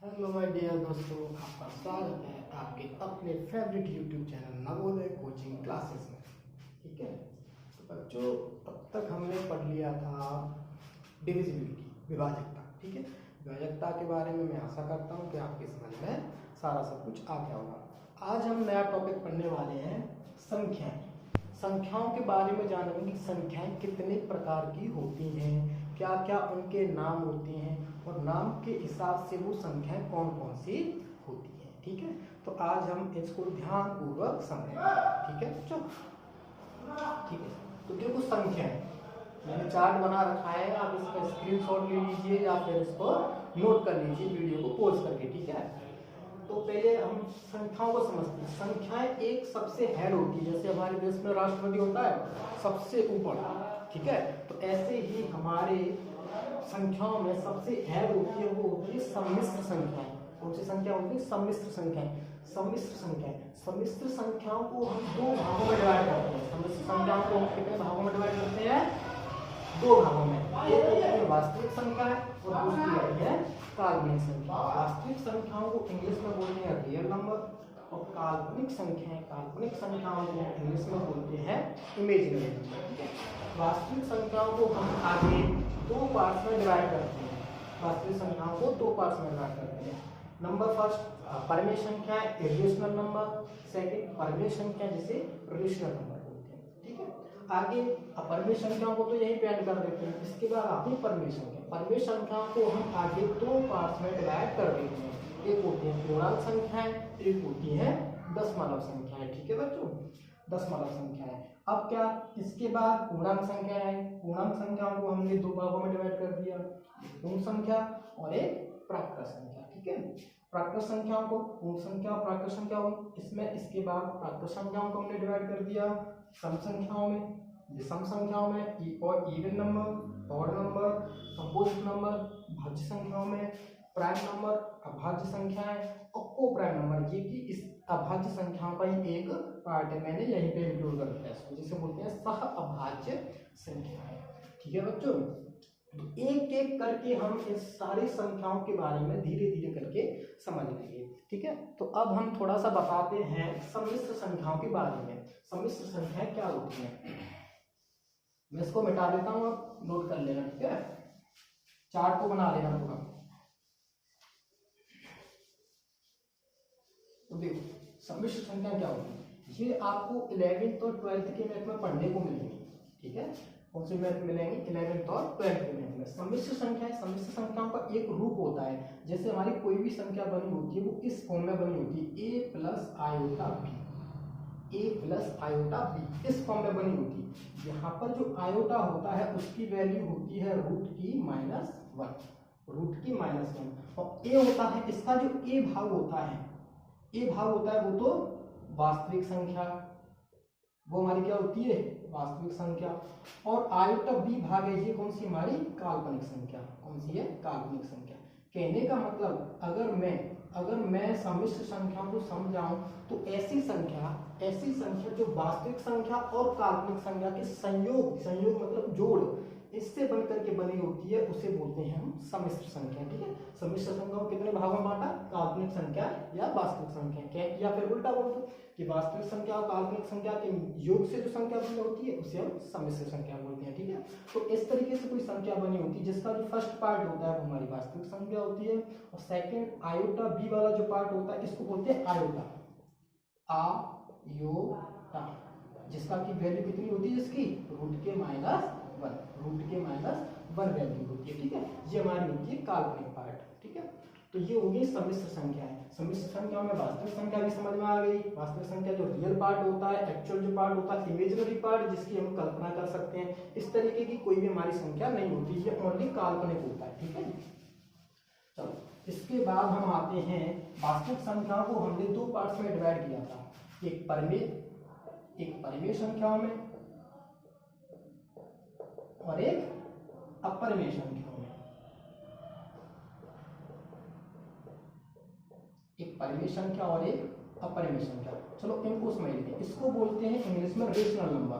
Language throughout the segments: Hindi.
हेलो माय डियर दोस्तों, आपका स्वागत है आपके अपने favourite YouTube channel Navodaya coaching classes में। ठीक है, तो बच्चों तब तक हमने पढ़ लिया था डिविजिबिलिटी, विभाजकता। ठीक है, विभाजकता के बारे में मैं आशा करता हूँ कि आपके समझ में सारा सब कुछ आ गया होगा। आज हम नया टॉपिक पढ़ने वाले हैं संख्याएं। संख्याओं के बारे में जानेंगे कि संख्याएं कितने प्रकार की होती हैं, क्या क्या उनके नाम होते हैं और नाम के हिसाब से वो संख्याएं कौन कौन सी होती हैं। ठीक है, तो आज हम इसको ध्यानपूर्वक समझेंगे। ठीक है बच्चों, ठीक है। तो देखो, संख्याएं मैंने चार्ट बना रखा है, आप इसका स्क्रीनशॉट ले लीजिए या फिर इसको नोट कर लीजिए वीडियो को पॉज करके। ठीक है, तो पहले हम संख्याओं को समझते हैं। संख्याएं एक सबसे हेड होती है, जैसे हमारे देश में राष्ट्रपति होता है सबसे ऊपर। ठीक है, तो ऐसे ही हमारे संख्याओं में सबसे हेड होती है, वो होती है सम्मिश्र संख्याएं। कौन सी संख्या होती है? सम्मिश्र संख्याएं। सम्मिश्र संख्याएं, सम्मिश्र संख्याओं को हम दो भागों में डिवाइड करते हैं। सम्मिश्र संख्याओं को हम कितने भागों में डिवाइड करते हैं? दो भागों में। एक होती है वास्तविक संख्या और दूसरी होती है काल्पनिक संख्या। वास्तविक संख्याओं को इंग्लिश में बोलते हैं रियल नंबर और काल्पनिक संख्याओं को इंग्लिश में बोलते हैं इमेजिनरी नंबर। ठीक है, वास्तविक संख्याओं को हम आगे दो पार्ट्स में डिवाइड करते हैं। वास्तविक संख्याओं को दो पार्ट्स में डिवाइड करते हैं। नंबर फर्स्ट परिमेय संख्या, इरेशनल नंबर। सेकंड परिमेय संख्या, जिसे रेशनल नंबर बोलते हैं। ठीक है, आगे अपरिमेय संख्याओं को तो यही पे ऐड कर देते हैं। इसके बाद आती है परिमेय संख्या। परिमेय संख्याओं को हम आगे दो पार्ट्स में डिवाइड कर देते हैं। एक होती है पूर्णांक संख्याएं, एक होती है दशमलव संख्याएं। ठीक है बच्चों, दशमलव संख्याएं। अब क्या, इसके बाद पूर्णांक संख्या है। पूर्णांक संख्याओं को हमने दो भागों में डिवाइड कर दिया, पूर्ण संख्या और एक प्राकृत संख्या। ठीक है, प्राकृत संख्याओं को पूर्ण संख्या और प्राकृत संख्या हुई इसमें। इसके बाद प्राकृत संख्याओं को हमने डिवाइड कर दिया सम संख्याओं में, विषम संख्याओं में और even number, odd number, composite number, भाज्य संख्याओं में, प्राइम नंबर, अभाज्य संख्याएं और को प्राइम नंबर। ये कि इस अभाज्य संख्याओं का ही एक पार्ट है, मैंने यहीं पे इंक्लूड कर दिया इसको, जिसे बोलते हैं सह अभाज्य संख्याएं। ठीक है बच्चों, तो एक एक करके हम इस सारी संख्याओं के बारे में धीरे धीरे करके समझ लेंगे। ठीक है, तो अब हम थोड़ा सा बताते हैं सम्मिश्र संख्याओं के बारे में। सम्मिश्र संख्याएं क्या होती हैं, मैं इसको मिटा देता हूं, आप नोट कर लेना। ठीक है, चार्ट को बना लेना पूरा। तो देखो, सम्मिश्र संख्या क्या होती है, ये आपको 11th और 12th के मैथ में पढ़ने को मिलेंगी। ठीक है, कौन से मैथ मिलेंगे? 11th और 12th के मैथ में। सम्मिश्र संख्या, सम्मिश्र संख्याओं का एक रूप होता है। जैसे हमारी कोई भी संख्या बनी होती है वो इस फॉर्म में बनी होती है, a plus iota B, a plus iota B, इस फॉर्म में बनी होती है। यहाँ पर जो आयोटा होता है उसकी वैल्यू होती है रूट की -1, रूट की -1। और a होता है, इसका जो a भाग होता है, a भाग होता है वो तो वास्तविक संख्या, वो हमारी क्या होती है? वास्तविक संख्या। और आयोटा बी भाग है, ये कौन सी? हमारी काल्पनिक संख्या। कौन सी है? काल्पनिक संख्या। कहने का मतलब, अगर मैं सम्मिश्र संख्या को समझाऊं तो ऐसी संख्या जो वास्तविक संख्या और काल्पनिक संख्या के संयोग मतलब जोड़, इससे बनकर के बनी होती है, उसे बोलते हैं हम सम्मिश्र संख्या। ठीक है, सम्मिश्र संख्या को कितने भागों में बांटा? काल्पनिक संख्या या वास्तविक संख्या, या फिर उल्टा बोल दो कि वास्तविक संख्या और काल्पनिक संख्या के योग से जो संख्या बनी होती है उसे हम सम्मिश्र संख्या बोलते हैं। ठीक है, तो इस तरीके से कोई संख्या बनी होती है जिसका जो फर्स्ट पार्ट होता है वो हमारी वास्तविक संख्या होती है, और सेकंड आयोटा बी वाला जो पार्ट होता है इसको बोलते हैं आयोटा, आयोटा, जिसका की वैल्यू कितनी होती है? इसकी रूट के -1 वैल्यू होती है। ठीक है, ये हमारी होती है काल्पनिक पार्ट। ठीक है, तो ये होगी सम्मिश्र संख्याएं। सम्मिश्र संख्या में वास्तविक संख्या भी समझ में आ गई। वास्तविक संख्या जो रियल पार्ट होता है, एक्चुअल जो पार्ट होता है, इमेजिनरी पार्ट जिसकी हम कल्पना कर सकते हैं, इस तरीके की कोई भी हमारी संख्या नहीं होती, ये ओनली काल्पनिक होता है। ठीक है, चलो इसके बाद हम आते हैं वास्तविक संख्याओं को हमने दो पार्ट्स में डिवाइड किया था, एक परिमेय संख्याओं में और एक अपरिमेय संख्याओं में। एक परिमेय संख्या और एक अपरिमेय संख्या। चलो इनको समझ लेते हैं। इसको बोलते हैं इंग्लिश में रेशनल नंबर,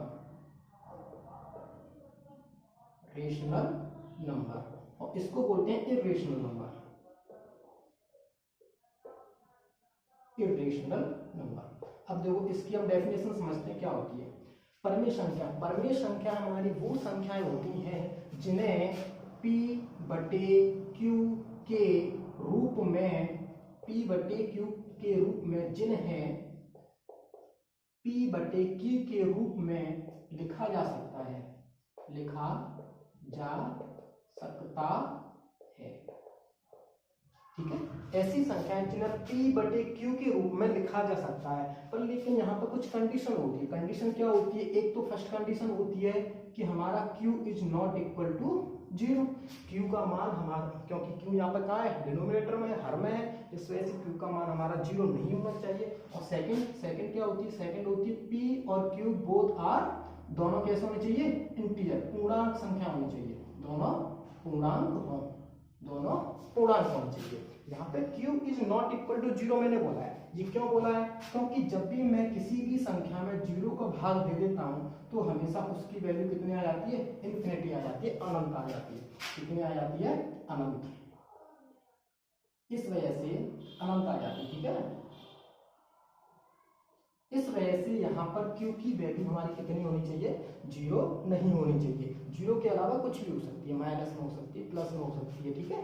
और इसको बोलते हैं इरेशनल नंबर। Irrational number. अब देखो इसकी हम डेफिनेशन समझते हैं क्या होती है। परमेय संख्या, परमेय संख्या हमारी वो संख्याएं होती हैं जिन्हें P बटे Q के रूप में, P बटे Q के रूप में, जिन्हें P बटे Q के रूप में लिखा जा सकता है, लिखा जा सकता है। ठीक है, ऐसी संख्याएं जिन्हें P बटे Q के रूप में लिखा जा सकता है। पर लेकिन यहाँ पर कुछ कंडीशन होती है। कंडीशन क्या होती है? एक तो फर्स्ट कंडीशन होती है कि हमारा Q is not equal to 0। Q का मान हमारा, क्योंकि Q यहाँ पर कहाँ है? डिनोमिनेटर में, हर में है, इस वजह से Q का मान हमारा 0 नहीं होना चाहिए। और सेकंड क्या होती है? सेकंड होती है P और Q बोथ आर, दोनों कैसे होने चाहिए? इंटीजर, पूर्णांक संख्या होनी चाहिए। दोनों पूर्णांक हो, दोनों पूर्णांक होने चाहिए। यहाँ पे Q is not equal to 0 मैंने बोला है। ये क्यों बोला है? क्योंकि जब भी मैं किसी भी संख्या में 0 का भाग दे देता हूँ तो हमेशा उसकी वैल्यू कितनी आ जाती है? इन्फिनिटी आ जाती है, अनंत आ जाती है। कितनी आ जाती है? अनंत। इस वजह से अनंत आ जाती है। ठीक है, इस वजह से यहाँ पर Q की वैल्यू हमारी कितनी होनी चाहिए? 0 नहीं होनी चाहिए। 0 के अलावा कुछ भी हो सकती है, माइनस में हो सकती है, प्लस में हो सकती है। ठीक है,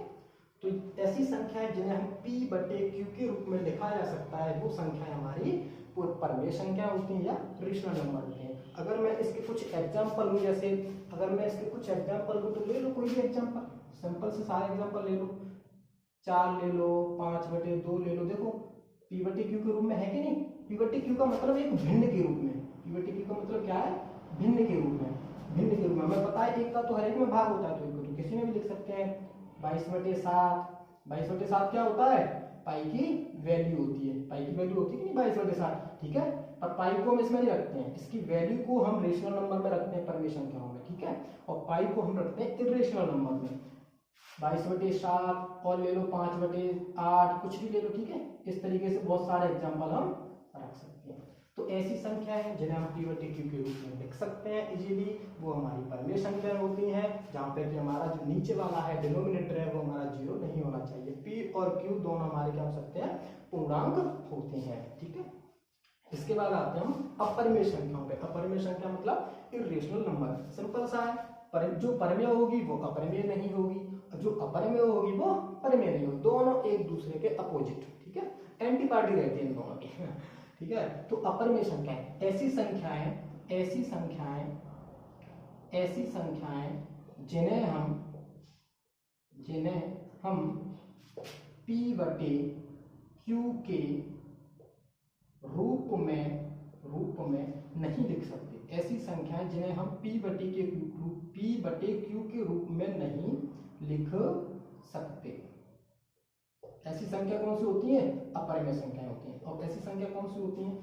तो ऐसी संख्याएं जिन्हें हम P बटे Q के रूप में लिखा जा सकता है, वो संख्याएं हमारी परमेय संख्या होती हैं या रेशनल नंबर होते हैं। अगर मैं इसके कुछ एग्जांपल लूं, जैसे अगर मैं इसके कुछ एग्जांपल लूं, तो ले लो कोई भी एग्जांपल, सिंपल से सारे एग्जांपल ले लो। 4 ले लो, 5/2 ले लो। देखो P बटे Q के रूप में है कि नहीं? P बटे Q का मतलब एक भिन्न के रूप में। P बटे Q का मतलब क्या है? भिन्न के रूप में, भिन्न के रूप में। हमें पता है एक का तो हर एक में भाग होता है, तो एक को तो किसी में भी लिख सकते हैं। 22/7, 22/7 क्या होता है? पाई की वैल्यू होती है। पाई की वैल्यू होती है कि नहीं? 22/7। ठीक है, पर पाई को हम इसमें नहीं रखते हैं, इसकी वैल्यू को हम रेशनल नंबर में रखते हैं, परमेय संख्याओं में। ठीक है, और पाई को हम रखते हैं इरेशनल नंबर में। 22/7 और ले लो, 5/8, कुछ भी ले लो। ठीक है, इस तरीके से बहुत सारे एग्जाम्पल हम रख सकते हैं। तो ऐसी संख्या है जिन्हें हम P बटे Q के रूप में लिख सकते हैं इजीली, वो हमारी परमेय संख्याएं होती हैं, जहाँ पे कि हमारा जो नीचे वाला है डिनोमिनेटर है वो हमारा 0 नहीं होना चाहिए। P और Q दोनों हमारे क्या हो सकते हैं? पूर्णांक होते हैं। ठीक है, इसके बाद आते हैं हम अपरिमेय संख्याओं पे। अपरिमेय संख्या मतलब इरेशनल नंबर। सिंपल सा है, जो परमेय होगी वो अपरिमेय नहीं होगी, जो अपरिमेय होगी वो परमेय नहीं होगी। दोनों एक दूसरे के अपोजिट। ठीक है, एंटी पार्टी रहती है इन दोनों की। ठीक है, तो अपरिमेय संख्याएं ऐसी संख्याएं, ऐसी संख्याएं, ऐसी संख्याएं जिन्हें हम P बटे Q के रूप में नहीं लिख सकते। ऐसी संख्याएं जिन्हें हम P बटे Q के रूप में नहीं लिख सकते। ऐसी संख्या कौन सी होती है? अपरिमेय संख्याएं होती हैं। और ऐसी संख्या कौन सी होती हैं?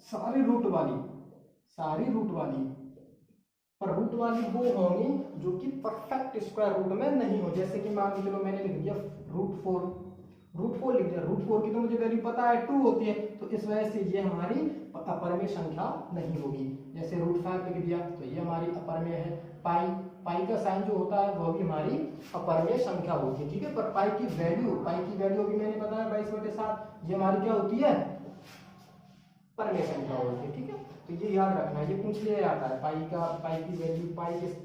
सारी रूट वाली, सारी रूट वाली। पर रूट वाली वो होंगी जो कि परफेक्ट स्क्वायर रूट में नहीं हो। जैसे कि मान लो मैंने लिख दिया √4 लिख दिया। √4 की तो मुझे वैल्यू पता है 2 होती है, तो इस वजह से ये हमारी अपरिमेय संख्या नहीं होगी। जैसे √5 लिख दिया तो ये हमारी अपरिमेय है। पाई का साइन जो होता है वो भी हमारी अपरिमेय संख्या होती है। ठीक है, पर पाई की वैल्यू भी मैंने बताया 22/7, ये हमारी क्या होती है? परमेय संख्या होती है। ठीक है, तो ये याद रखना, ये पूछ लिया जाता है पाई की वैल्यू।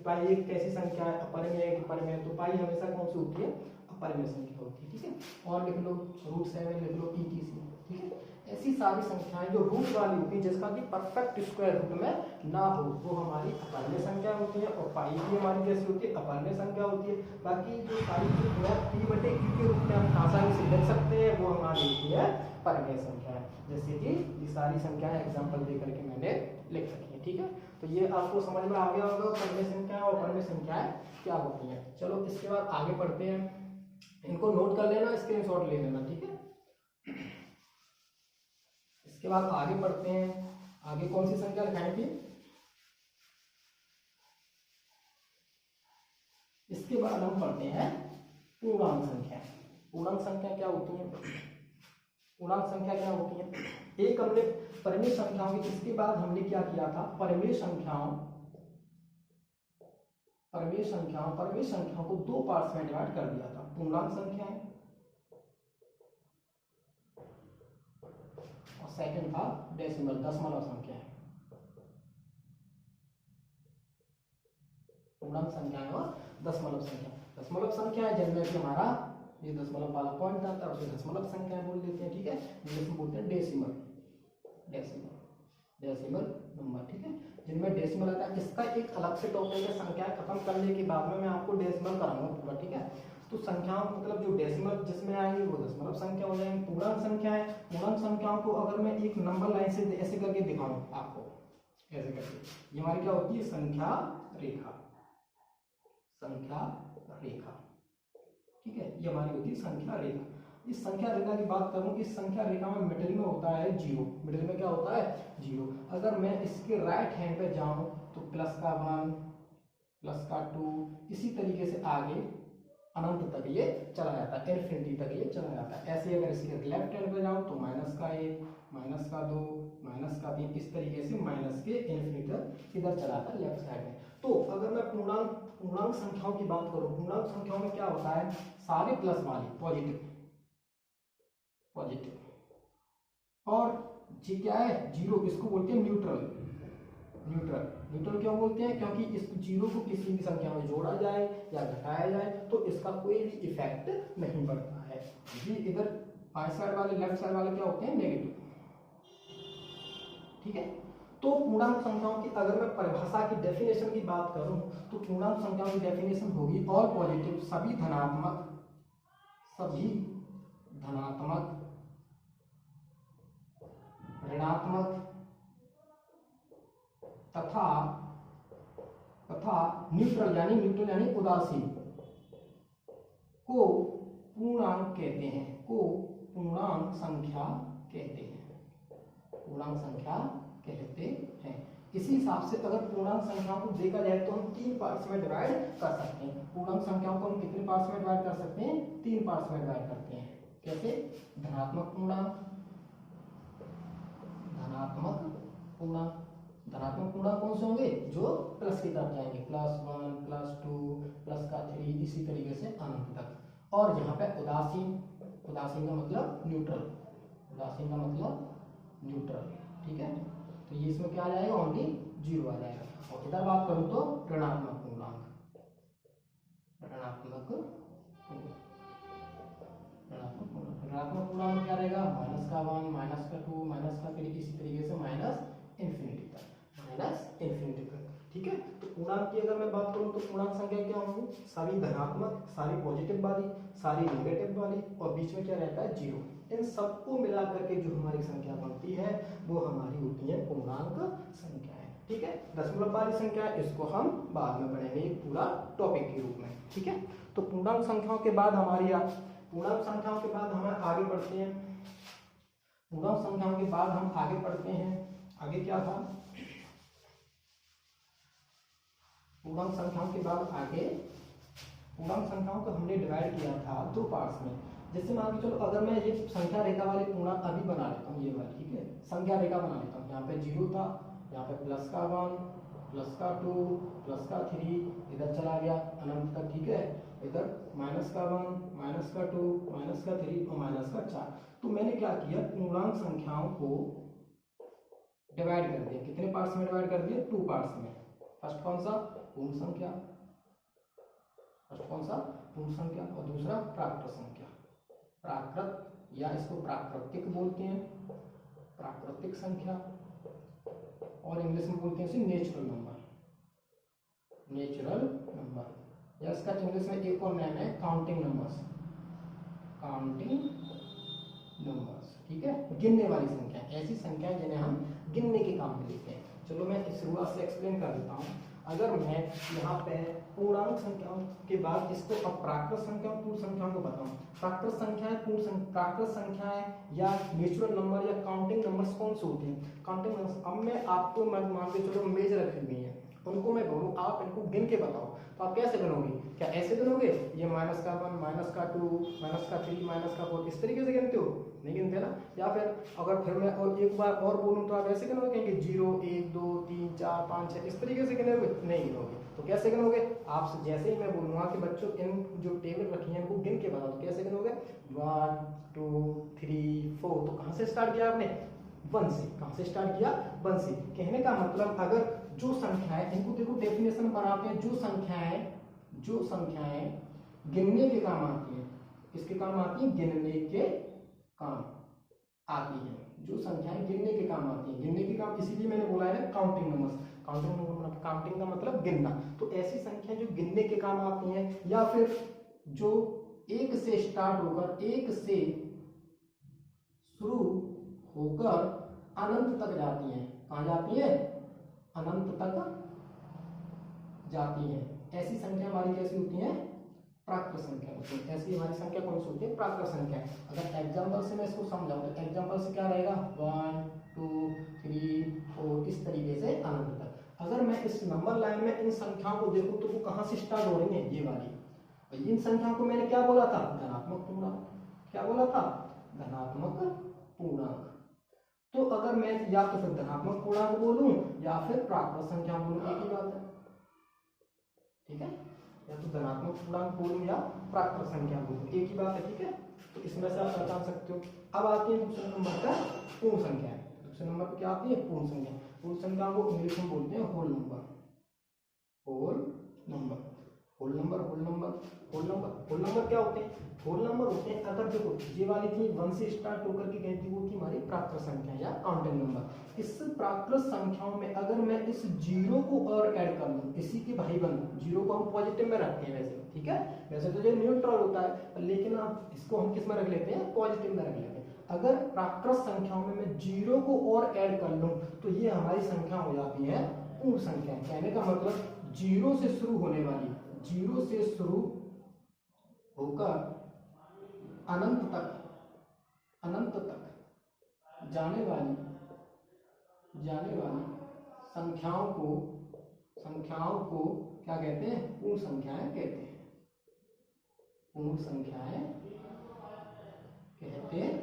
पाई एक कैसी संख्या है? अपरिमेय है कि परमेय? तो पाई हमेशा कौन सी होती है? अपरिमेय संख्या होती है। ठीक है, और लिख लो √7 लिख लो etc। ठीक है, ऐसी सारी संख्याएं जो रूट वाली होती है, जिसका कि परफेक्ट स्क्वायर रूट में ना हो, वो हमारी अपरिमेय संख्या होती है। और पाई भी हमारी कैसी होती है? अपरिमेय संख्या होती है। बाकी जो सारी P बटे Q के रूप में हम आसानी से लिख सकते हैं, वो हमारी होती है परमेय संख्या है। जैसे कि ये सारी संख्याएं एग्जांपल दे करके मैंने लिख रखी है। ठीक है, तो ये आपको समझ में आ गया होगा परमेय संख्या और परमेय संख्याएं क्या होती हैं। चलो इसके बाद आगे बढ़ते हैं, इनको नोट कर लेना, स्क्रीनशॉट ले लेना। ठीक है, इसके बाद आगे बढ़ते हैं। आगे कौन सी संख्या लिखाएंगे? इसके बाद हम पढ़ते हैं पूर्णांक संख्या। पूर्णांक संख्या क्या होती है? पूर्णांक संख्या क्या होती है? एक हमने परमेय संख्याओं की, इसके बाद हमने क्या किया था? परमेय संख्याओं को 2 पार्ट्स में डिवाइड कर दिया था। पूर्णांक संख्याएं सेकंड था डेसिमल, दशमलव संख्या है, पूर्णांक संख्या और दशमलव संख्या। दशमलव संख्या है जिनमें कि हमारा ये दशमलव वाला पॉइंट आता है, उसे दशमलव संख्या बोल देते हैं, ठीक है। इंग्लिश में बोलते हैं डेसिमल, डेसिमल, डेसिमल नंबर, ठीक है। जिनमें डेसिमल आता है, इसका एक अलग से टॉपिक है। संख्या खत्म करने के बाद में मैं आपको डेसिमल कराऊंगा पूरा, ठीक है। तो संख्याओं मतलब जो डेसिमल जिसमें आएंगे वो दशमलव संख्या हो जाएंगे। पूर्णांक संख्या है, पूर्णांक संख्याओं को अगर मैं एक नंबर लाइन से ऐसे करके दिखाऊं आपको, ऐसे करके, ये हमारी क्या होती है संख्या रेखा, संख्या रेखा, ठीक है। ये हमारी होती है संख्या रेखा। इस संख्या रेखा की बात करूं, इस संख्या रेखा में मिडिल में होता है जीरो, मिडिल में क्या होता है जीरो। अगर मैं इसके राइट हैंड पे जाऊं तो प्लस का 1, प्लस का 2, इसी तरीके से आगे अनंत तक ये चला जाता है, इनफिनिटी तक ये चला जाता है। ऐसे अगर इसके लेफ्ट हैंड पे जाऊं तो माइनस का 1, माइनस का 2, माइनस का 3, इस तरीके से माइनस के इनफिनिटी तक इधर चला जाता है लेफ्ट साइड में। तो अगर मैं पूर्णांक संख्याओं की बात करूं, पूर्णांक संख्याओं में क्या होता है, सारे प्लस वाली पॉजिटिव, पॉजिटिव, और जी क्या है जीरो, इसको बोलते हैं न्यूट्रल, न्यूट्रल, न्यूट्रल क्यों बोलते हैं, क्योंकि इस जीरो को किसी भी संख्या में जोड़ा जाए या घटाया जाए तो इसका कोई भी इफेक्ट नहीं पड़ता है। जी इधर बाएं साइड वाले लेफ्ट साइड वाले क्या होते हैं नेगेटिव, ठीक है। तो पूर्णांक संख्याओं की अगर मैं परिभाषा की डेफिनेशन की बात करूं तो पूर्णांक संख्याओं की डेफिनेशन होगी ऑल पॉजिटिव, सभी धनात्मक, सभी धनात्मक, ऋणात्मक तथा न्यूट्रल यानी उदासीन को पूर्णांक कहते हैं, को पूर्णांक संख्या कहते हैं, पूर्णांक संख्या कहते हैं। इसी हिसाब से अगर पूर्णांक संख्याओं को देखा जाए तो हम 3 पार्ट्स में डिवाइड कर सकते हैं। पूर्णांक संख्याओं को हम कितने पार्ट्स में डिवाइड कर सकते हैं, 3 पार्ट्स में डिवाइड करते हैं। कैसे, धनात्मक पूर्णांक, धनात्मक पूर्णांक, धनात्मक पूर्णांक कौन से होंगे, जो प्लस की तरफ जाएंगे, +1, +2, प्लस का 3, इसी तरीके से अनंत तक। और यहाँ पे उदासीन, उदासीन का मतलब न्यूट्रल, उदासीन का मतलब न्यूट्रल, ठीक है। तो ये इसमें क्या आ जाएगा, ओनली जीरो आ जाएगा। और इधर बात करूं तो ऋणात्मक पूर्णांक, ऋणात्मक पूर्णांक क्या रहेगा, -1, -2, -3, इसी तरीके से माइनस इन्फिनिटी तक, माइनस इन्फिनिटी तक, ठीक है। तो पूर्णांक की अगर मैं बात करूं तो पूर्णांक संख्या क्या होंगी, सारी धनात्मक, सारी पॉजिटिव वाली, सारी नेगेटिव वाली, और बीच में क्या रहता है जीरो। इन सबको मिला करके जो हमारी संख्या बनती है वो हमारी होती है पूर्णांक संख्याएं, ठीक है। दशमलव वाली संख्या इसको हम बाद में पढ़ेंगे पूरा टॉपिक के रूप में, ठीक है। तो पूर्णांक संख्याओं के बाद हमारी पूर्णांक संख्याओं के बाद हम आगे बढ़ते हैं, पूर्णांक संख्याओं के बाद हम आगे बढ़ते हैं। आगे क्या था, पूर्णांक संख्याओं के बाद आगे पूर्णांक संख्याओं को हमने डिवाइड किया था 2 पार्ट्स में। जैसे मान के चलो अगर मैं ये संख्या रेखा वाली पूर्णांक अभी बना लेता हूँ, ये वाली, ठीक है, संख्या रेखा बना लेता हूँ। यहाँ पे जीरो था, यहाँ पे प्लस का 1, प्लस का 2, प्लस का 3, इधर चला गया अनंत तक, ठीक है। इधर माइनस का 1, माइनस का 2, माइनस का 3 और माइनस का 4। तो मैंने क्या किया, पूर्णांक संख्याओं को डिवाइड कर दिया। कितने पार्ट्स में डिवाइड कर दिया, 2 पार्ट्स में। फर्स्ट कौन सा, पूर्ण संख्या, फर्स्ट कौन सा, पूर्ण संख्या, और दूसरा प्राकृत संख्या, प्राकृत या इसको प्राकृतिक बोलते हैं, प्राकृतिक संख्या, और इंग्लिश में बोलते हैं इसे नेचुरल नंबर, नेचुरल नंबर, या इसका इंग्लिश में एक और नाम है काउंटिंग नंबर्स, काउंटिंग नंबर्स, ठीक है। गिनने वाली संख्या, ऐसी संख्या जिन्हें हम गिनने के काम में लेते हैं। चलो मैं इस शुरुआत से एक्सप्लेन कर देता हूँ। अगर मैं यहाँ पे पूर्णांक संख्याओं के बाद इसको अब प्राकृत संख्याओं, पूर्ण संख्याओं को बताऊं, प्राकृत संख्याएं, प्राकृत संख्याएं या नेचुरल नंबर या काउंटिंग नंबर्स कौन से होते हैं, काउंटिंग नंबर्स। अब मैं आपको मान के चलो मेज रखी हुई है, उनको मैं बोलूँ आप इनको गिन के बताओ, तो आप कैसे गिनोगे, क्या ऐसे गिनोगे, ये माइनस का 1, माइनस का 2, माइनस का 3, माइनस का 4, इस तरीके से गिनते हो, नहीं गिनते ना। या फिर अगर फिर मैं और एक बार और बोलूँ तो आप ऐसे गिनोगे, कहेंगे 0, 1, 2, 3, 4, 5, 6, इस तरीके से गिनोगे, नहीं गिनोगे। तो कैसे गिनोगे, आप जैसे ही मैं बोलूँगा कि बच्चों इन जो टेबल रखी है इनको गिन के बताओ, तो कैसे गिनोगे, 1, 2, 3, 4। तो कहाँ से स्टार्ट किया आपने, 1 से। कहां से स्टार्ट किया? 1 से। कहने का मतलब अगर जो संख्याएं, इनको देखो डेफिनेशन बनाते हैं, जो संख्याएं गिनने के काम आती है, किसके काम आती है? गिनने के काम आती है। जो संख्याएं गिनने के काम आती है, गिनने के काम इसीलिए मैंने बोला है काउंटिंग नंबर्स। काउंटिंग का मतलब गिनना। तो ऐसी संख्या जो गिनने के काम आती हैं, या फिर जो 1 से स्टार्ट होकर 1 से शुरू होकर अनंत तक जाती हैं। कहां जाती है? अनंत तक जाती हैं। ऐसी संख्या हमारी कैसी होती है? प्राकृत संख्या होती है। ऐसी हमारी संख्या कौन सी होती है? प्राकृत संख्या। अगर एग्जांपल से मैं इसको समझाऊं तो एग्जांपल से क्या रहेगा? 1 2 3 4 इस तरीके से अनंत तक। अगर मैं इस नंबर लाइन में इन संख्याओं को देखूं तो वो कहां से स्टार्ट हो रही है? ये वाली। इन संख्याओं को मैंने क्या बोला था? धनात्मक पूर्णांक। क्या बोला था? धनात्मक पूर्णांक। तो अगर मैं या तो फिर धनात्मक पूर्णांक बोलूं या फिर प्राकृत संख्या बोलूं, एक ही बात है। ठीक है, या तो धनात्मक पूर्णांक बोलूं या प्राकृत संख्या बोलूं, एक ही बात है। ठीक है, तो इसमें से आप पहचान सकते हो। अब आती है दूसरे नंबर का पूर्ण संख्या। दूसरे नंबर पर क्या आती है? पूर्ण संख्या। पूर्ण संख्या को इंग्लिश में बोलते हैं whole number. Whole number, whole number, whole number, whole number. Whole number क्या होते हैं? होल नंबर होते हैं, अगर देखो ये वाली थी 1 से स्टार्ट होकर के गई थी, वो थी हमारी प्राकृत संख्या या काउंटिंग नंबर। इस प्राकृत संख्याओं में अगर मैं इस 0 को और ऐड कर लूं, इसी के भाई बंधु 0 को हम पॉजिटिव में रखते हैं वैसे। ठीक है, वैसे तो ये न्यूट्रल होता है, लेकिन आप इसको हम किस में रख लेते हैं? पॉजिटिव में रख लेते हैं। अगर प्राकृत संख्याओं में मैं 0 को और ऐड कर लूं तो ये हमारी संख्या हो जाती है पूर्ण संख्या। कहने का मतलब 0 से शुरू होने वाली, 0 से शुरू होकर अनंत तक जाने वाली संख्याओं को क्या कहते हैं? पूर्ण संख्याएं कहते हैं। पूर्ण संख्याएं कहते हैं।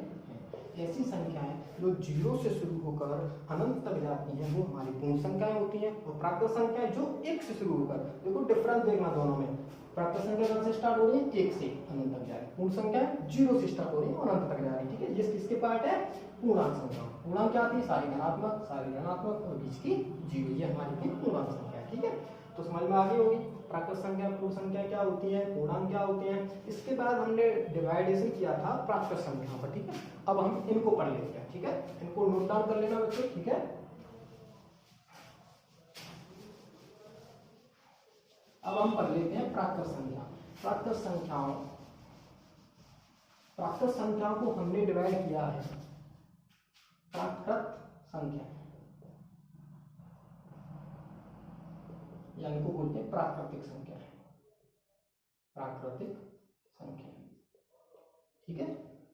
ऐसी संख्याएं जो 0 से शुरू होकर अनंत तक जाती हैं वो हमारी पूर्ण संख्याएं होती हैं। और प्राकृत संख्याएं जो 1 से शुरू होकर, देखो डिफरेंस देखना दोनों में। प्राकृत संख्या कहां से स्टार्ट हो रही है? 1 से अनंत तक जा रही है। पूर्ण संख्या 0 से स्टार्ट हो रही है और अनंत तक जा रही है। ठीक है, ये किसके पार्ट है? पूर्णांक संख्या। पूर्णांक क्या आती है? सारी धनात्मक और बीच की 0, ये हमारी थी पूर्णांक संख्या। ठीक है, तो समझ में आ गई होगी प्राकृत संख्या, पूर्ण संख्या क्या होती है, पूर्णांक क्या होते हैं। इसके बाद हमने डिवाइडेशन किया था प्राकृत संख्या पर। ठीक है, अब हम इनको पढ़ लेते हैं। ठीक है, इनको नोट डाउन कर लेना बच्चों। ठीक है, अब हम पढ़ लेते हैं प्राकृत संख्या। प्राकृत संख्याओं को हमने डिवाइड किया है प्राकृत संख्या, या इनको बोलते हैं प्राकृतिक संख्या। प्राकृतिक संख्या, ठीक है,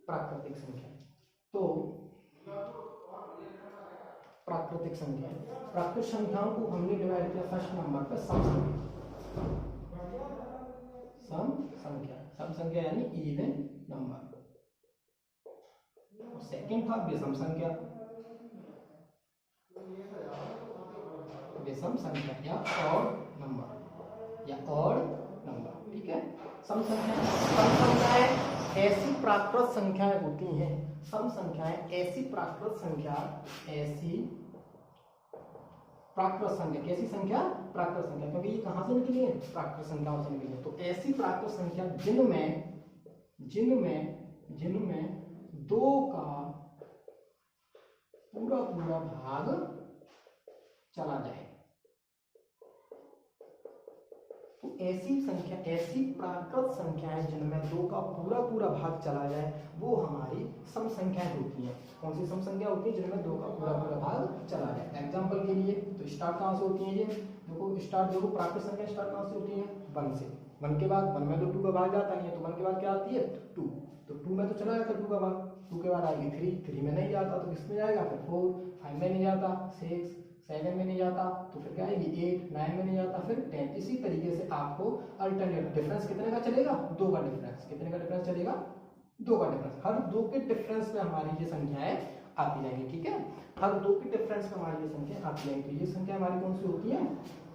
प्राकृतिक संख्या। तो प्राकृतिक संख्याओं को हमने डिवाइड किया फर्स्ट नंबर पे सम संख्या यानी इवन नंबर। सेकंड था विषम संख्या या ऑड नंबर। ठीक है, सम संख्याएं ऐसी प्राकृत संख्याएं होती हैं। सम संख्याएं ऐसी प्राकृत संख्या, कैसी संख्या? प्राकृत संख्या, क्योंकि ये कहां से निकली है? प्राकृत संख्याओं से निकली है। तो ऐसी प्राकृत संख्या जिनमें 2 का पूरा भाग चला जाए। तो ऐसी प्राकृत संख्याएं जिनमें 2 का पूरा भाग चला जाए वो हमारी सम संख्याएं होती हैं। कौन सी सम संख्या होती है? जिनमें 2 का पूरा भाग चला जाए। एग्जांपल के लिए तो स्टार्ट कहां से होती है? ये देखो प्राकृत संख्या स्टार्ट कहां से होती है? 1 से। 1 के बाद 1 में तो 2 का भाग जाता नहीं है, तो 1 के बाद क्या आती है? 2। तो 2 में तो चला जाता 2 का भाग। 2 के बाद आएगी 3 में नहीं जाता तो किसमें जाएगा? फिर 4, 5 में नहीं जाता, 6, 7 में नहीं जाता, तो फिर क्या आएगी? 8, 9 में नहीं जाता, फिर 10। इसी तरीके से आपको अल्टरनेट डिफरेंस कितने का चलेगा? 2 का डिफरेंस। कितने का डिफरेंस चलेगा? 2 का डिफरेंस। हर 2 के डिफरेंस में हमारी ये संख्याएं आती जाएंगी। ठीक है, हर 2 के डिफरेंस में हमारी ये संख्या आती जाएंगी। ये संख्या हमारी कौन सी होती है?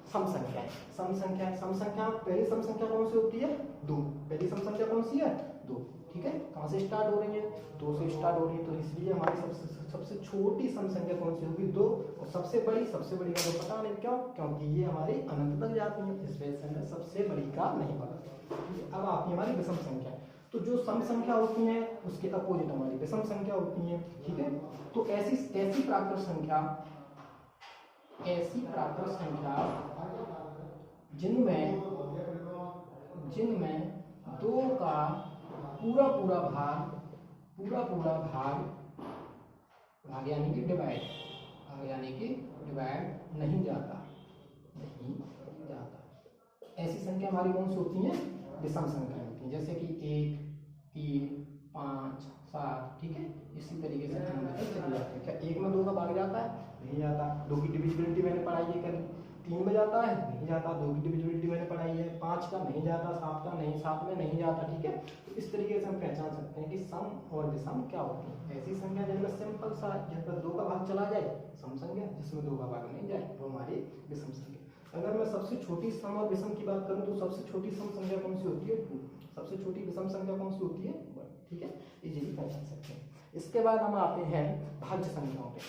सम संख्या। पहली सम संख्या कौन सी होती है? 2। पहली सम संख्या कौन सी है? 2। ठीक है, कहाँ से स्टार्ट हो रही है? 2 से स्टार्ट हो रही है, तो इसलिए हमारी सबसे छोटी सम संख्या कौन सी होगी? 2। और सबसे बड़ी का तो पता नहीं, क्यों? क्योंकि ये हमारी अनंत तक जाती है, इस वजह से हमें सबसे बड़ी का नहीं पता। अब आती है हमारी विषम संख्या। तो जो सम संख्या होती है उसके अपोजिट हमारी विषम संख्या होती है, ठीक है। तो ऐसी प्राकृत संख्या जिनमें 2 का पूरा भाग यानी कि डिवाइड नहीं जाता। ऐसी संख्या हमारी कौन सी होती है? विषम संख्या होती है, जैसे कि 1, 3, 5, 7, ठीक है। इसी तरीके से अनंत तक चली जाती है। क्या 1 में 2 का भाग जाता है? नहीं जाता। 2 की डिविजिबिलिटी मैंने पढ़ाई है कल। 3 में जाता है? नहीं जाता। 2 की डिविजिबिलिटी मैंने पढ़ाई है। 5 का नहीं जाता, 7 का नहीं, 7 में नहीं जाता, ठीक है। तो इस तरीके से हम पहचान सकते हैं कि सम और विषम क्या होती है। ऐसी संख्या जिनमें सिंपल सा जिसमें 2 का भाग चला जाए सम संख्या, जिसमें 2 का भाग नहीं जाए वो हमारी विषम संख्या। अगर मैं सबसे छोटी सम और विषम की बात करूं तो सबसे छोटी सम संख्या कौन सी होती है? 2। सबसे छोटी विषम संख्या कौन सी होती है? 1, ठीक है। इजीली पहचान सकते हैं। इसके बाद हम आते हैं भाज्य संख्याओं पे।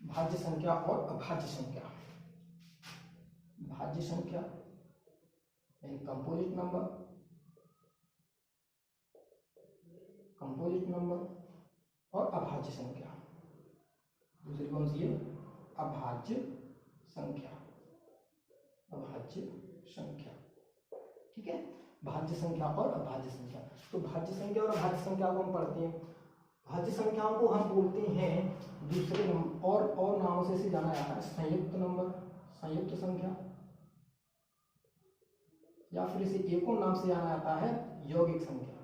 भाज्य संख्या और अभाज्य संख्या। भाज्य संख्या यानी कंपोजिट नंबर और अभाज्य संख्या। दूसरी कौन सी है? अभाज्य संख्या, ठीक है। भाज्य संख्या और अभाज्य संख्या। तो भाज्य संख्या और अभाज्य संख्या को हम पढ़ते हैं। भाज्य संख्याओं को हम बोलते हैं दूसरे और नामों से इसे जाना जाता है संयुक्त नंबर, संयुक्त संख्या, या फिर इसे एक और नाम से जाना जाता है यौगिक संख्या,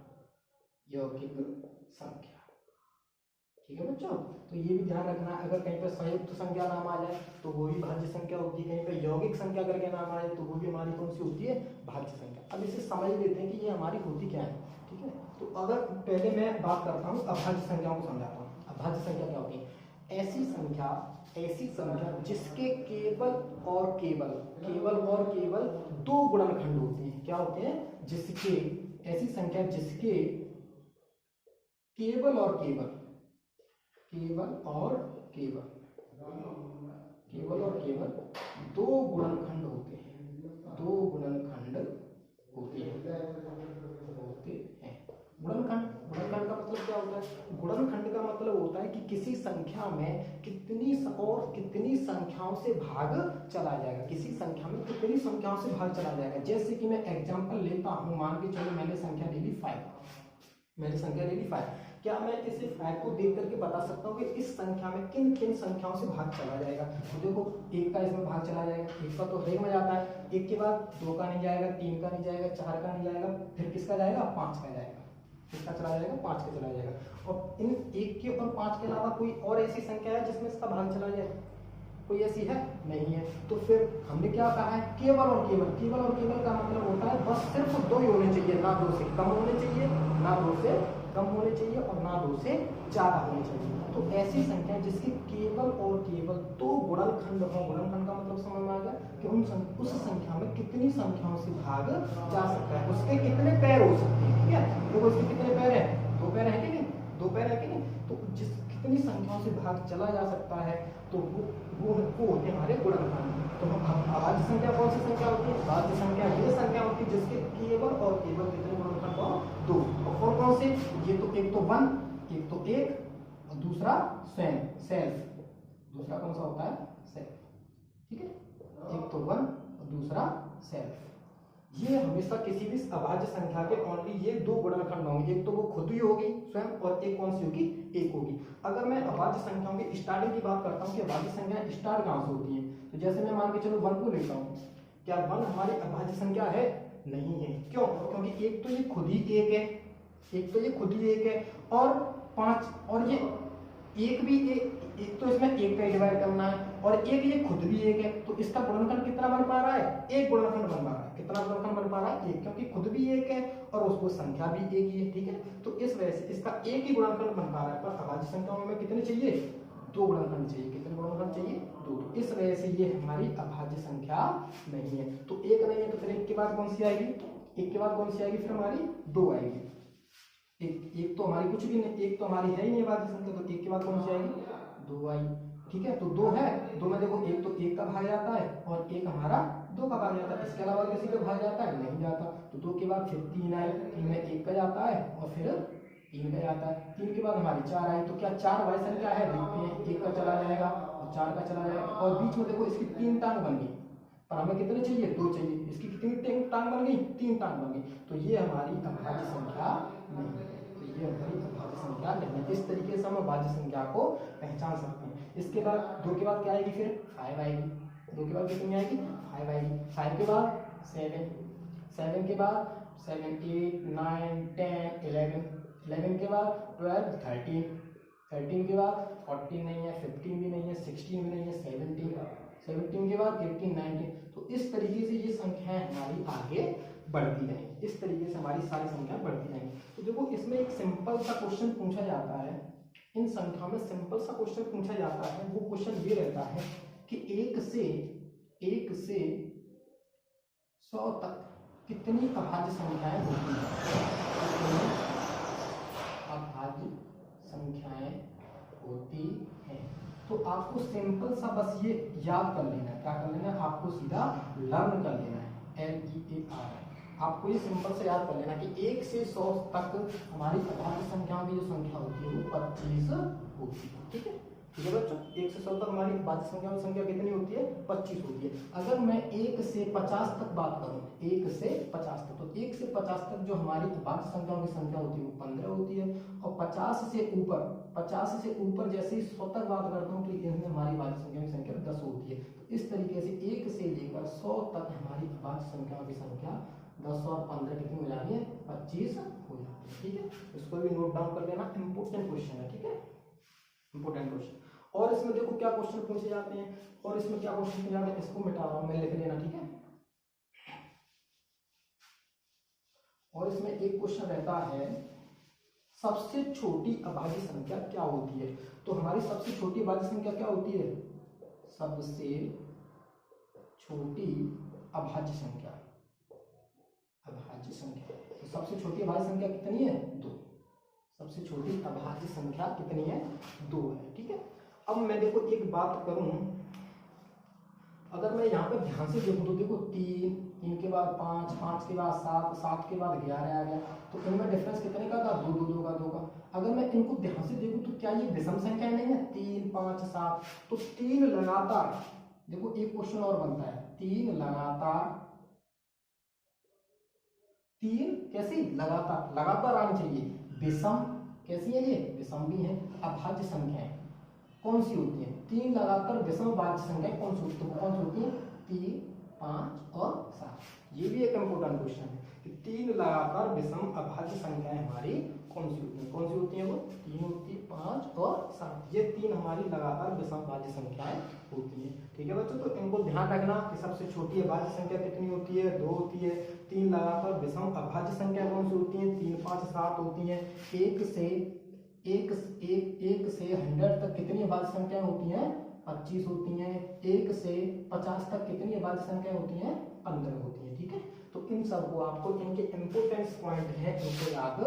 ठीक है बच्चों। तो ये भी ध्यान रखना, अगर कहीं पर संयुक्त संख्या नाम आ जाए तो वो भी भाज्य संख्या होती है, कहीं पर यौगिक संख्या करके नाम आ जाए तो वो भी हमारी कौन सी होती है? भाज्य संख्या। अब इसे समझ लेते हैं कि ये हमारी होती क्या है, ठीक है। तो अगर पहले मैं बात करता हूँ अभाज्य संख्याओं को समझाता हूँ। अभाज्य संख्या क्या होती है? ऐसी संख्या जिसके केवल और केवल 2 गुणनखंड होते हैं। क्या होते हैं? ऐसी संख्या जिसके केवल और केवल 2 गुणनखंड होते हैं। गुणनखंड का मतलब क्या होता है? गुणनखंड का मतलब होता है कि किसी संख्या में कितनी संख्याओं से भाग चला जाएगा। जैसे कि मैं एग्जांपल लेता हूं, मान के चलो मैंने संख्या ले ली 5। क्या मैं इसे 5 को देख करके बता सकता हूँ कि इस संख्या में किन संख्याओं से भाग चला जाएगा? तो देखो 1 का इसमें भाग चला जाएगा, 1 का तो हर एक में जाता है। 1 के बाद 2 का नहीं जाएगा, 3 का नहीं जाएगा, 4 का नहीं जाएगा, फिर किसका जाएगा? 5 का जाएगा। किसका चला जाएगा? 5 का चला जाएगा। और इन 1 के और 5 के अलावा कोई और ऐसी संख्या है जिसमें इसका भाग चला जाए? कोई ऐसी है? नहीं है। तो फिर हमने क्या कहा है? केवल और केवल का मतलब होता है बस सिर्फ 2 ही होने चाहिए, ना 2 से कम होने चाहिए, ना 2 से कम होने चाहिए, और ना 2 से ज्यादा होने चाहिए। तो ऐसी संख्या जिसके केवल और केवल 2 गुणनखंड हो। गुणनखंड का मतलब समझ में आ गया कि उस संख्या में कितनी संख्याओं से भाग जा सकता है, उसके कितने पैर हो सकते हैं, ठीक है। तो उसके कितने पैर है? 2 पैर है कि नहीं? 2 पैर है कि नहीं? तो कितनी संख्याओं से भाग चला जा सकता है, तो वो होते हैं हमारे गुणनखंड। तो अभाज्य संख्या कौन सी संख्या होती है? भाज्य संख्या ये संख्या होती है जिसके केवल और केवल कितने गुणनखंड हो? 2। और कौन से? ये तो एक तो 1 और दूसरा सेल्फ। दूसरा कौन सा होता है? सेल्फ, ठीक है। एक तो 1 और दूसरा सेल्फ। ये हमेशा किसी भी अभाज्य संख्या के ओनली ये 2 गुणनखंड होंगे। एक तो वो खुद ही होगी स्वयं, और एक कौन सी होगी? 1 होगी। अगर मैं अभाज्य संख्याओं की स्टार्टिंग की बात करता हूँ कि अभाज्य संख्या स्टार्ट कहाँ से होती है, तो जैसे मैं मान के चलो 1 को लेता हूँ। क्या 1 हमारी अभाज्य संख्या है? नहीं है। क्यों? क्योंकि एक तो ये खुद ही 1 है, और 5, और ये एक भी एक तो इसमें 1 का डिवाइड करना है, और एक ये खुद भी 1 है, तो इसका गुणनखंड कितना बन पा रहा है? 1 गुणनखंड बन पा रहा है। कितना गुणनखंड बन पा रहा है? 1, क्योंकि खुद भी 1 है और उसको संख्या भी 1 ही है, ठीक है। तो इस वजह से इसका 1 ही गुणनखंड बन पा रहा है। पर अभाज्य संख्याओं में कितने चाहिए? 2 गुणनखंड चाहिए। कितने गुणनखंड चाहिए? 2। तो इस वजह से ये हमारी अभाज्य संख्या नहीं है। तो 1 नहीं है तो फिर 1 के बाद कौन सी आएगी? 1 के बाद कौन सी आएगी? फिर हमारी 2 आएगी। एक तो हमारी कुछ भी नहीं, एक तो हमारी है ही नहीं अभाज्य संख्या, तो 1 के बाद कौन सी आएगी? 2 आई। ठीक है, तो 2 है, 2 में देखो एक तो 1 का भाग जाता है और एक हमारा 2 का भाग जाता है। इसके अलावा किसी का भाग जाता है? नहीं जाता। तो 2 के बाद फिर 3 आए, 3 में 1 का जाता है और फिर 3 का जाता है। 3 के बाद हमारी 4 आई। तो क्या 4 वाई संख्या है? देखते हैं। 1 का चला जाएगा और 4 का चला जाएगा और बीच में देखो इसकी 3 टांग बन गई, पर हमें कितने चाहिए? 2 चाहिए। इसकी कितनी टांग बन गई? 3 टांग बन गई। तो ये हमारी अभाज्य संख्या नहीं है। तो ये हमारी अभाज्य संख्या नहीं है। इस तरीके से हम अभाज्य संख्या को पहचान सकते हैं। इसके बाद 2 के बाद क्या आएगी? फिर 5 आएगी। 2 के बाद कितनी आएगी? 5 आएगी। 5 के बाद 7, 7 के बाद 7, 8, 9, 10, 11 के बाद 12, 13, 13 के बाद 14 नहीं है, 15 भी नहीं है, 16 भी नहीं है, 17 के बाद 18, 19। तो इस तरीके से ये संख्याएं हमारी आगे बढ़ती रहेंगी। इस तरीके से हमारी सारी संख्या बढ़ती रहेंगी। तो देखो इसमें एक सिंपल सा क्वेश्चन पूछा जाता है, इन संख्याओं में सिंपल सा क्वेश्चन पूछा जाता है। वो क्वेश्चन ये रहता है कि 1 से 100 तक कितनी अभाज्य संख्याएं होती हैं? अभाज्य संख्याएं होती हैं। तो आपको सिंपल सा बस ये याद कर लेना है। क्या कर लेना है? आपको सीधा लर्न कर लेना है, LEAR। आपको ये सिंपल से याद कर लेना कि 1 से 100 तक हमारी अभाज्य संख्याओं की जो संख्या होती है वो 25 होती है। ठीक है, ठीक है बच्चों। 1 से 100 तक हमारी अभाज्य संख्याओं की संख्या कितनी होती है? 25 होती है। अगर मैं 1 से 50 तक बात करूं, 1 से 50 तक, तो 1 से 50 तक जो हमारी अभाज्य संख्याओं की संख्या होती है वो 15 होती है। और 50 से ऊपर जैसे ही 100 तक बात करता हूँ तो इसमें हमारी अभाज्य संख्या की संख्या 10 होती है। तो इस तरीके से 1 से लेकर 100 तक हमारी अभाज्य संख्याओं की संख्या 10 और 15 कितनी हो जाती है? 25 हो जाती है। ठीक है, इसको भी नोट डाउन कर लेना, इंपॉर्टेंट क्वेश्चन है। ठीक है, इंपॉर्टेंट क्वेश्चन। और इसमें देखो क्या क्वेश्चन पूछे जाते हैं, और इसमें क्या क्वेश्चन पूछे जाते हैं, इसको मिटा रहा हूं मैं, लिख लेना। ठीक है, और इसमें एक क्वेश्चन रहता है सबसे छोटी अभाज्य संख्या क्या होती है? तो हमारी सबसे छोटी अभाज्य संख्या क्या होती है? सबसे छोटी अभाज्य संख्या, अभाज्य संख्या। तो सबसे छोटी अभाज्य संख्या कितनी है? 2। सबसे छोटी अभाज्य संख्या कितनी है? 2 है। ठीक है, अब मैं देखो एक बात करूं, अगर मैं यहाँ पे ध्यान से देखूं तो देखो 3, 3 के बाद 5, 5 के बाद 7, 7 के बाद 11 आ गया। तो इनमें डिफरेंस कितने का था? 2, 2, 2 का, 2 का। अगर मैं इनको ध्यान से देखूं तो क्या ये विषम संख्या नहीं है? 3, 5, 7। तो 3 लगातार, देखो एक क्वेश्चन और बनता है, 3 लगातार, 3 कैसी? लगातार, लगातार आनी चाहिए। विषम कैसी है? ये विषम भी है। अभाज्य संख्याएं कौन सी होती है? 3 लगातार विषम अभाज्य संख्याएं कौन सी होती है? कौन सी होती है? 3, 5 और 7। ये भी एक इंपॉर्टेंट क्वेश्चन है कि 3 लगातार विषम अभाज्य संख्याएं हमारी कौन सी होती है? कौन सी होती है वो? 3 होती है, 5 और 7। ये 3 हमारी लगातार विषम अभाज्य संख्याएं होती है। ठीक है बच्चों, तो इनको ध्यान रखना कि सबसे छोटी अभाज्य संख्या कितनी होती है? 2 होती है। 3 लगातार विषम अभाज्य संख्या कौन सी होती है? 3, 5, 7 होती है। 1 से 100 तक कितनी अभाज्य संख्याएं होती हैं? 25 होती हैं। 1 से 50 तक कितनी अभाज्य संख्याएं होती हैं? 15 होती हैं। ठीक है, तो इन सबको आपको इनके इंपोर्टेंस पॉइंट है, इनको याद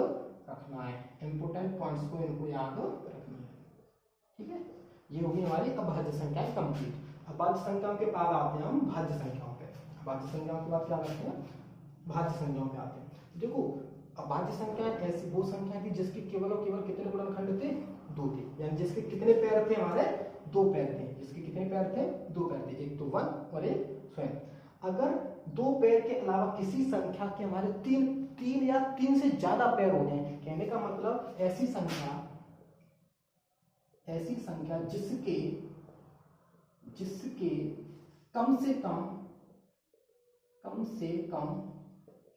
रखना है। इंपोर्टेंट पॉइंट्स को इनको याद रखना है। ठीक है, ये होगी हमारी अभाज्य संख्याएं कंप्लीट। अभाज्य संख्याओं के बाद आते हैं हम भाज्य संख्याओं पे। अभाज्य संख्याओं के बाद क्या करते हैं? भाज्य संख्याओं पे आते हैं। देखो अभाज्य संख्या ऐसी वो संख्या थी जिसके केवल और केवल कितने गुणनखंड थे? 2 थे। यानी जिसके कितने पैर थे? हमारे 2 पैर थे। जिसके कितने पैर थे? 2 पैर थे। एक तो 1 और एक स्वयं। अगर 2 पैर के अलावा किसी संख्या के हमारे 3 या 3 से ज्यादा पैर हो जाए, कहने का मतलब ऐसी संख्या जिसके कम से कम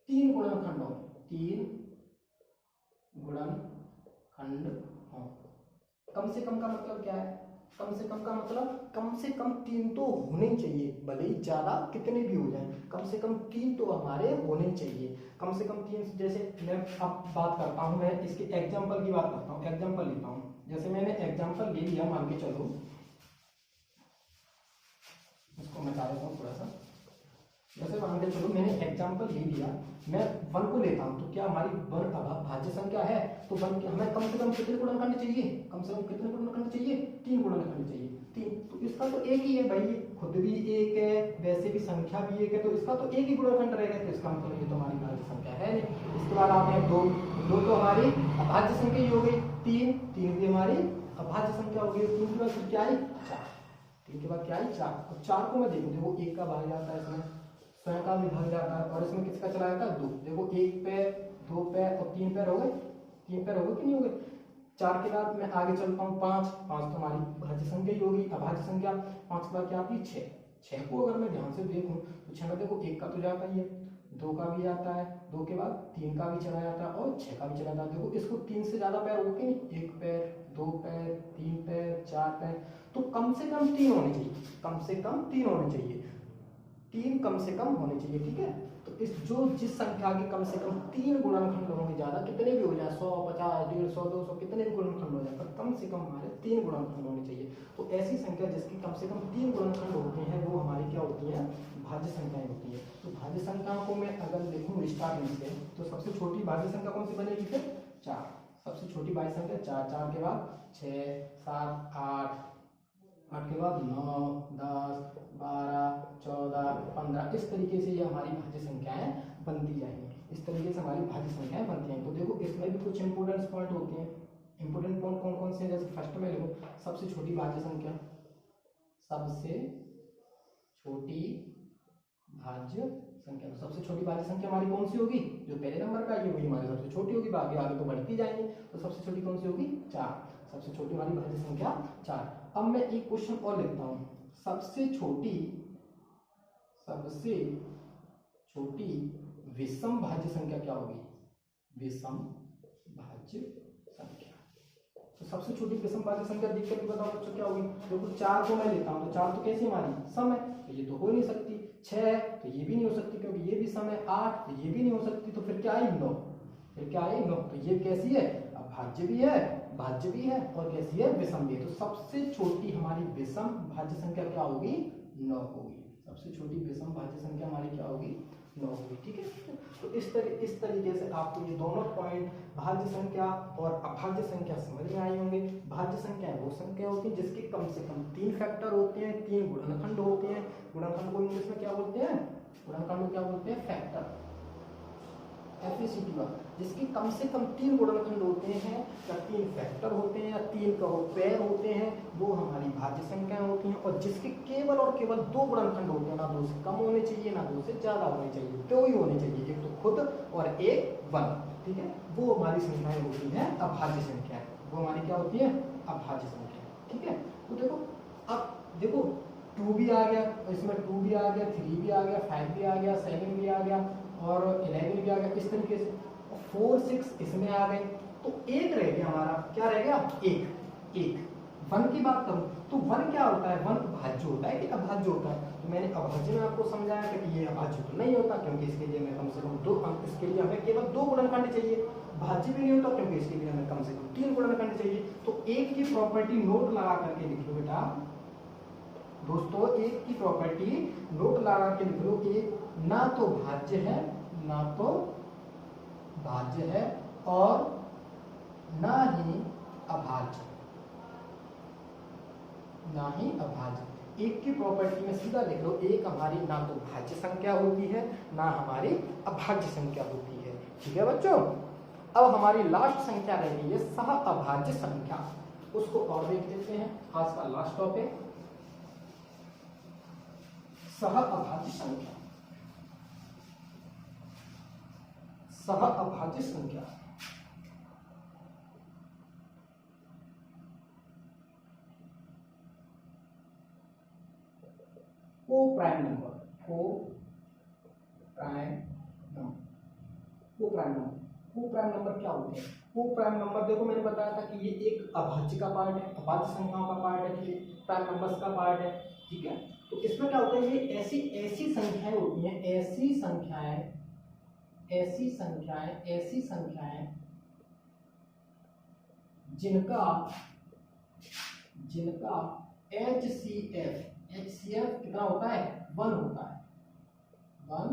3 गुणनखंड हो, 3 गुणनखंड हो। कम से कम का मतलब क्या है? कम से कम का मतलब कम से कम 3 तो होने ही चाहिए, भले ही ज्यादा कितने भी हो जाए, कम से कम 3 तो हमारे होने चाहिए। कम से कम 3, जैसे मैं अब बात करता हूं, मैं इसके एग्जाम्पल की बात करता हूँ, एग्जाम्पल लेता हूँ। जैसे मैंने एग्जांपल ले लिया, मान के चलो, इसको मिटा देता हूँ थोड़ा सा। जैसे मान के चलो मैंने एग्जांपल ले लिया, मैं 1 को लेता हूँ, तो क्या हमारी 1 अभाज्य संख्या है, तो 1 की हमें कम से कम कितने गुणनखंड चाहिए, कम से कम कितने गुणनखंड चाहिए, 3 गुणनखंड चाहिए, 3। तो इसका तो एक ही है भाई, खुद भी एक है, वैसे भी संख्या भी एक है, तो इसका तो एक ही गुणनखंड रहेगा, तो इसका मतलब ये तो हमारी भाज्य संख्या है नहीं। इसके बाद आपने 2 तो हमारी अभाज्य संख्या ही हो गई, 3 भी हमारी अभाज्य संख्या हो गई, 3 के बाद क्या आई, 4, 3 के बाद क्या आई, 4। और 4 को मैं देखो 1 का भाग जाता है, इसमें स्वयं का भी भाग जाता है, और इसमें किसका चला जाता है, 2। देखो 1 पैर, 2 पैर और 3 पैर हो गए, 3 पैर हो गए कि नहीं हो गए। 4 के बाद मैं आगे चलता हूँ 5 तो हमारी भाज्य संख्या ही होगी, अभाज्य संख्या। 5 के बाद क्या आती है, 6 को अगर मैं ध्यान से देखूं तो 6 में देखो 1 का तो जाता ही है, 2 का भी आता है, 2 के बाद 3 का भी चला जाता है और 6 का भी चला जाता है। देखो इसको 3 से ज्यादा पैर हो गए, 1 पैर, 2 पैर, 3 पैर, 4 पैर, तो कम से कम 3 होने चाहिए, कम से कम 3 होने चाहिए, 3 कम से कम होने चाहिए, ठीक है। तो जिस संख्या के कम से कम 3 गुणनखंड होंगे, ज्यादा कितने भी हो जाए, 100, 50, 150, 200, कितने भी गुणनखंड हो जाए, पर कम से कम हमारे 3 गुणनखंड होने चाहिए। तो ऐसी संख्या जिसकी कम से कम 3 गुणनखंड होते हैं, वो हमारी क्या होती है, भाज्य संख्याएं होती है। तो भाज्य संख्याओं को मैं अगर देखूं स्टार्टिंग से, तो सबसे छोटी भाज्य संख्या कौन सी बनेगी, फिर 4, सबसे छोटी भाज्य संख्या 4, 4 के बाद 6, 7, 8, 8 के बाद 9, 10, 12, 14, 15, इस तरीके से ये हमारी भाज्य संख्याएं बनती जाएंगी, इस तरीके से हमारी भाज्य संख्याएं बनती हैं। तो देखो इसमें भी कुछ इंपोर्टेंट पॉइंट होते हैं, इंपोर्टेंट पॉइंट कौन कौन से हैं, जैसे फर्स्ट में लिखो सबसे छोटी भाज्य संख्या, सबसे छोटी भाज्य संख्या। तो सबसे छोटी भाज्य संख्या हमारी कौन सी होगी, जो पहले नंबर का है वही हमारी सबसे छोटी होगी, बाकी आगे तो बढ़ती जाएंगे। तो सबसे छोटी कौन सी होगी, 4, सबसे छोटी हमारी भाज्य संख्या 4। अब मैं एक क्वेश्चन और लिखता हूं, सबसे छोटी विषम भाज्य संख्या क्या होगी, विषम भाज्य संख्या। तो सबसे छोटी विषम भाज्य संख्या देख कर बताओ बच्चों क्या होगी। देखो 4 को मैं लेता हूं, तो 4 तो कैसी हमारी सम है, तो ये तो हो नहीं सकती। 6 तो ये भी नहीं हो सकती क्योंकि ये भी सम है। 8 तो ये भी नहीं हो सकती, तो फिर क्या आई, 9, फिर क्या आई, 9। तो ये कैसी है, अभाज्य भी है, भाज्य भी है, और कैसी है, विषम भी है। तो सबसे छोटी हमारी विषम भाज्य संख्या क्या होगी, 9 होगी। सबसे छोटी विषम भाज्य संख्या हमारी क्या होगी, 9 होगी, ठीक है। तो इस तरीके से आपको ये दोनों पॉइंट भाज्य संख्या और अभाज्य संख्या समझ में आए होंगे। भाज्य संख्या वो संख्या होती है जिसके कम से कम 3 फैक्टर होते हैं, 3 गुणनखंड होते हैं। गुणनखंड को इंग्लिश में क्या बोलते हैं, गुणनखंड को क्या बोलते हैं, फैक्टर, FACTR, जिसके कम से कम 3 गुणनखंड होते हैं, या 3 फैक्टर होते हैं, या 3 कहो पैर होते हैं, वो हमारी भाज्य संख्याएं होती हैं। और जिसके केवल और केवल 2 गुणनखंड होते हैं, ना 2 से कम होने चाहिए ना 2 से ज्यादा होने चाहिए, 2 ही होने चाहिए, एक तो खुद और एक 1, ठीक है। वो हमारी संख्याएं होती हैं अभाज्य संख्याएं, वो हमारी क्या होती है, अभाज्य संख्या, ठीक है। तो देखो अब देखो 2 भी आ गया, इसमें 2 भी आ गया, 3 भी आ गया, 5 भी आ गया, 7 भी आ गया और 11 भी आ गया, इस तरीके से 4, 6 इसमें आ गए। तो एक रह गया हमारा, क्या रह गया, एक 1 की बात करूं तो 1 क्या होता है, 1 भाज्य होता है कि अभाज्य होता है। तो मैंने अभाज्य में आपको समझाया कि ये अभाज्य तो नहीं होता, क्योंकि इसके लिए हमें कम से कम 2, इसके लिए हमें केवल 2 गुणनखंड चाहिए। भाज्य भी नहीं होता क्योंकि इसके लिए हमें कम से कम 3 गुणनखंड चाहिए। तो एक की प्रॉपर्टी नोट लगा करके लिख लो बेटा दोस्तों, एक की प्रॉपर्टी नोट लगा के लिख लो, एक ना तो भाज्य है, ना तो भाज्य है, और ना ही अभाज्य, ना ही अभाज्य। एक की प्रॉपर्टी में सीधा लिख लो, एक हमारी ना तो भाज्य संख्या होती है, ना हमारी अभाज्य संख्या होती है, ठीक है बच्चों। अब हमारी लास्ट संख्या रह गई है सह अभाज्य संख्या, उसको और देख लेते हैं। आज का लास्ट टॉपिक सह अभाज्य संख्या। सह अभाज्य संख्या को प्राइम नंबर, को प्राइम नंबर क्या होते हैं। को प्राइम नंबर देखो मैंने बताया था कि ये एक अभाज्य का पार्ट है, अभाज्य संख्याओं का पार्ट है, ठीक है, प्राइम नंबर्स का पार्ट है, ठीक है। तो इसमें क्या होता है, ये ऐसी संख्याएं होती हैं, ऐसी संख्याएं जिनका जिनका HCF कितना होता है 1 होता है, 1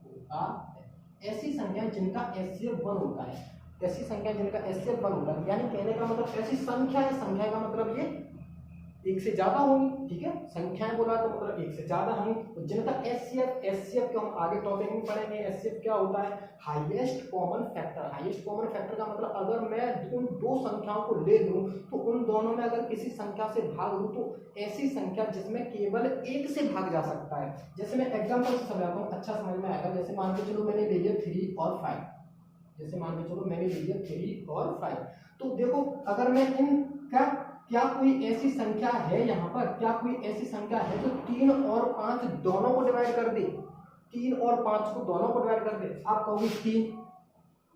होता है। ऐसी संख्या जिनका HCF 1 होता है, ऐसी संख्या जिनका HCF 1 होता है, यानी कहने का मतलब ऐसी संख्या है, संख्या का मतलब ये एक से ज्यादा होंगी, ठीक है, संख्याएं बोला तो मतलब एक से ज्यादा होंगी। जिनका एचसीएफ को हम आगे टॉपिक में पढ़ेंगे। एचसीएफ क्या होता है, highest common factor. Highest common factor का मतलब अगर मैं उन दो संख्याओं को ले लूं तो उन दोनों में अगर किसी संख्या से भाग लूं तो ऐसी संख्या जिसमें केवल एक से भाग जा सकता है। जैसे मैं एग्जाम्पल से समझाता हूँ, अच्छा समझ में आएगा। जैसे मान के चलो मैंने ले लिया 3 और 5, जैसे मान के चलो मैंने ले लिया 3 और 5, तो देखो अगर मैं इनका क्या कोई ऐसी संख्या है यहाँ पर, क्या कोई ऐसी संख्या है जो 3 और 5 दोनों को डिवाइड कर दे, 3 और 5 को दोनों को डिवाइड कर दे। आप कहोगे 3,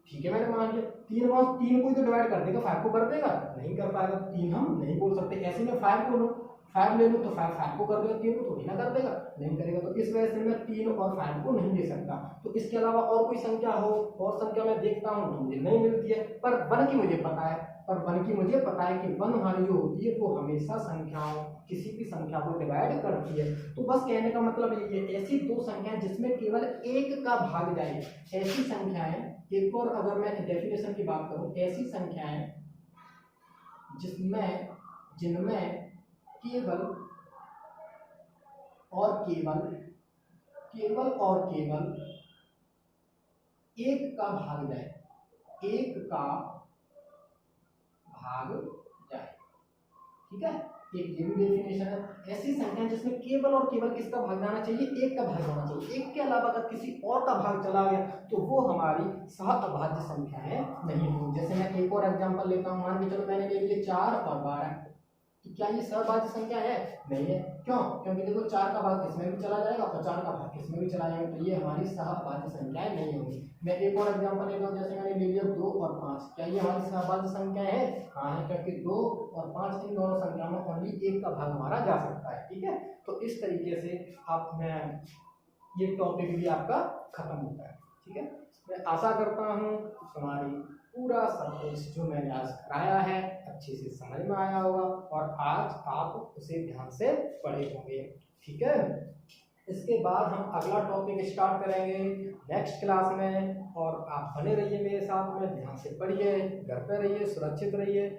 ठीक है मैंने मान लिया 3 और 3 को ही तो डिवाइड कर देगा, 5 को कर देगा, नहीं कर पाएगा, 3 हम नहीं बोल सकते। ऐसे में 5 को लो, 5 ले लूँ तो 5 को कर देगा, 3 को थोड़ी ना कर देगा, नहीं करेगा। तो इस वजह से मैं 3 और 5 को नहीं ले सकता। तो इसके अलावा और कोई संख्या हो, और संख्या मैं देखता हूँ तो मुझे नहीं मिलती है, पर 1 की मुझे पता है, पर 1 की मुझे पता है कि 1 हमारी जो होती है वो हमेशा संख्याओं, किसी भी संख्या को डिवाइड करती है। तो बस कहने का मतलब ये है, ऐसी दो संख्याएं जिसमें केवल एक का भाग जाए, ऐसी संख्याएं। एक और अगर मैं डेफिनेशन की बात करूं, ऐसी संख्याएं जिनमें केवल और केवल एक का भाग जाए, एक का भाग जाए, ठीक है। एक ये भी डेफिनेशन है, ऐसी संख्या जिसमें केवल और केवल किसका भाग जाना चाहिए, एक का भाग जाना चाहिए। एक के अलावा अगर किसी और का भाग चला गया तो वो हमारी सहअभाज्य संख्याएं नहीं होंगी। जैसे मैं एक और एग्जांपल लेता हूं, मान के चलो मैंने ले लिए 4 और 12, क्या ये सहअभाज्य संख्या है, नहीं है। क्यों, क्योंकि देखो 4 का भाग किसमें भी चला जाएगा और 4 का भाग किसमें भी चला जाएगा, तो ये हमारी सहअभाज्य संख्याएं नहीं होंगी। मैं एक और एग्जांपल लेता हूं, जैसे मैंने ले लिया 2 और 5, क्या ये हमारी सहअभाज्य संख्या है, हाँ है, क्योंकि 2 और 5 इन दोनों संख्याओं में ओनली एक का भाग हमारा जा सकता है, ठीक है। तो इस तरीके से आप मैं ये टॉपिक भी आपका खत्म होता है, ठीक है। मैं आशा करता हूँ हमारी पूरा सब कुछ जो मैंने आज कराया है अच्छे से समझ में आया होगा और आज आप उसे ध्यान से पढ़े होंगे, ठीक है। इसके बाद हम अगला टॉपिक स्टार्ट करेंगे नेक्स्ट क्लास में, और आप बने रहिए मेरे साथ में, ध्यान से पढ़िए, घर पे रहिए, सुरक्षित रहिए।